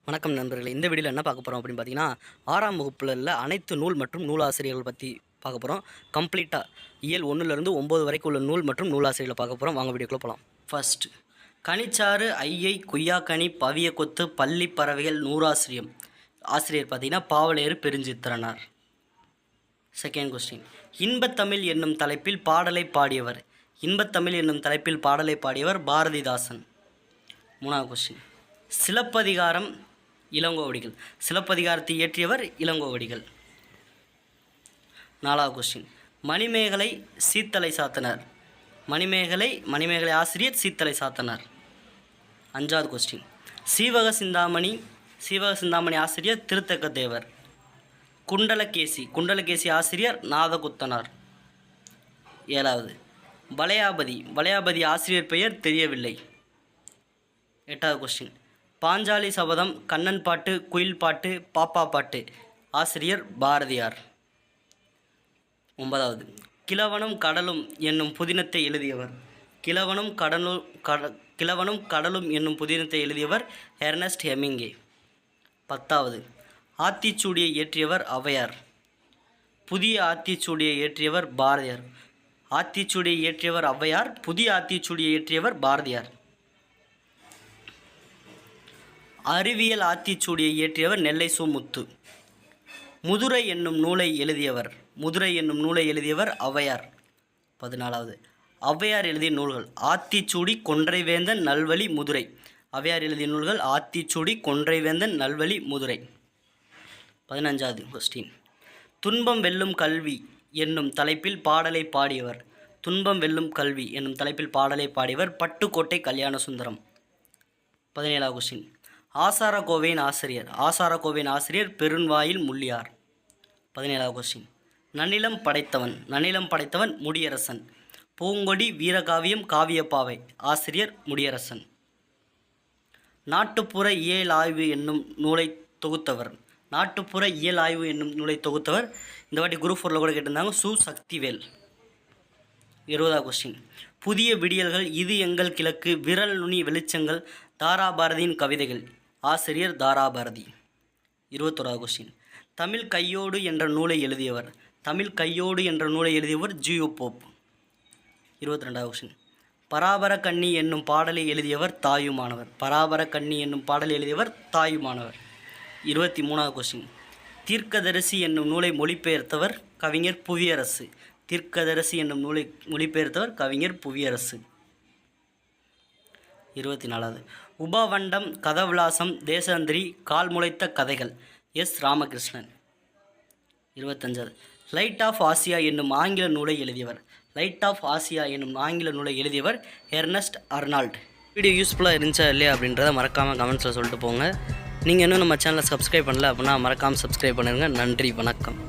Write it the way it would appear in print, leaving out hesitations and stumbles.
வணக்கம் நண்பர்களே. இந்த வீடியோவில் என்ன பார்க்க போகிறோம் அப்படின்னு பார்த்தீங்கன்னா, 6ஆம் வகுப்பில் உள்ள அனைத்து நூல் மற்றும் நூலாசிரியர்கள் பற்றி பார்க்க போகிறோம். கம்ப்ளீட்டாக இயல் 1லேருந்து 9 வரைக்கும் உள்ள நூல் மற்றும் நூலாசிரியர்களை பார்க்க போகிறோம். வாங்க வீடியோக்குள்ளே போகலாம். ஃபர்ஸ்ட், கனிச்சாறு, ஐயை, கொய்யாக்கனி, பவிய கொத்து, பள்ளி பறவைகள், நூறாசிரியம். ஆசிரியர் பார்த்தீங்கன்னா பாவலேறு பெருஞ்சித்திரனார். செகண்ட் கொஸ்டின், இன்பத்தமிழ் என்னும் தலைப்பில் பாடலை பாடியவர். இன்பத்தமிழ் என்னும் தலைப்பில் பாடலை பாடியவர் பாரதிதாசன். மூணாவது கொஸ்டின், சிலப்பதிகாரம் இளங்கோவடிகள். சிலப்பதிகாரத்தை இயற்றியவர் இளங்கோவடிகள். நாலாவது கொஸ்டின், மணிமேகலை சீத்தலை சாத்தனார். மணிமேகலை ஆசிரியர் சீத்தலை சாத்தனார். அஞ்சாவது கொஸ்டின், சீவக சிந்தாமணி ஆசிரியர் திருத்தக்க தேவர். குண்டலகேசி ஆசிரியர் நாதகுத்தனார். ஏழாவது, வளையாபதி ஆசிரியர் பெயர் தெரியவில்லை. எட்டாவது கொஸ்டின், பாஞ்சாலி சபதம், கண்ணன் பாட்டு, குயில் பாட்டு, பாப்பா பாட்டு. ஆசிரியர் பாரதியார். ஒன்பதாவது, கிழவனும் கடலும் என்னும் புதினத்தை எழுதியவர். கிழவனும் கடலும் என்னும் புதினத்தை எழுதியவர் எர்னஸ்ட் ஹெமிங்கே. பத்தாவது, ஆத்திச்சூடியை இயற்றியவர் ஔவையார். புதிய ஆத்திச்சூடியை இயற்றியவர் பாரதியார். ஆத்திச்சூடியை இயற்றியவர் ஔவையார், புதிய ஆத்திச்சூடியை இயற்றியவர் பாரதியார். அறிவியல் ஆத்திச்சூடியை இயற்றியவர் நெல்லை சு. முத்து. முதுரை என்னும் நூலை எழுதியவர் ஔவையார். 14வது, ஔவையார் எழுதிய நூல்கள். ஆத்திச்சூடி, கொன்றைவேந்தன், நல்வழி, முதுரை. ஔவையார் எழுதிய நூல்கள் ஆத்திச்சூடி, கொன்றைவேந்தன், நல்வழி, முதுரை. 15வது கொஸ்டின், துன்பம் வெல்லும் கல்வி என்னும் தலைப்பில் பாடலை பாடியவர். துன்பம் வெல்லும் கல்வி என்னும் தலைப்பில் பாடலை பாடியவர் பட்டுக்கோட்டை கல்யாண சுந்தரம். 17வது கொஸ்டின், ஆசாரக்கோவையின் ஆசிரியர் பெருன்வாயில் முள்ளியார். 17வது கொஸ்டின், நன்னிலம் படைத்தவன் முடியரசன். பூங்கொடி வீரகாவியம் காவியப்பாவை. ஆசிரியர் முடியரசன். நாட்டுப்புற இயல் ஆய்வு என்னும் நூலை தொகுத்தவர். இந்த வாட்டி குரூப் 4ல் கூட கேட்டிருந்தாங்க. சு. சக்திவேல். 20வது கொஸ்டின், புதிய விடியல்கள், இது எங்கள் கிழக்கு, விரல் நுனி வெளிச்சங்கள், தாராபாரதியின் கவிதைகள். ஆசிரியர் தாராபாரதி. 21வது கொஸ்டின், தமிழ் கையோடு என்ற நூலை எழுதியவர் ஜியு போப். 22வது கொஸ்டின், பராபர கண்ணி என்னும் பாடலை எழுதியவர் தாயுமானவர். 23வது கொஸ்டின், தீர்க்கதரிசி என்னும் நூலை மொழிபெயர்த்தவர் கவிஞர் புவியரசு. 24வது, உபவண்டம், கதவிலாசம், தேசந்திரி, கால் முளைத்த கதைகள். எஸ். ராமகிருஷ்ணன். 25வது, லைட் ஆஃப் ஆசியா என்னும் ஆங்கில நூலை எழுதியவர் எர்னஸ்ட் அர்னால்ட். வீடியோ யூஸ்ஃபுல்லாக இருந்துச்சா இல்லையா அப்படின்றத மறக்காமல் கமெண்ட்ஸில் சொல்லிட்டு போங்க. நீங்கள் இன்னும் நம்ம சேனலை சப்ஸ்கிரைப் பண்ணல அப்படின்னா மறக்காமல் சப்ஸ்கிரைப் பண்ணிடுங்க. நன்றி, வணக்கம்.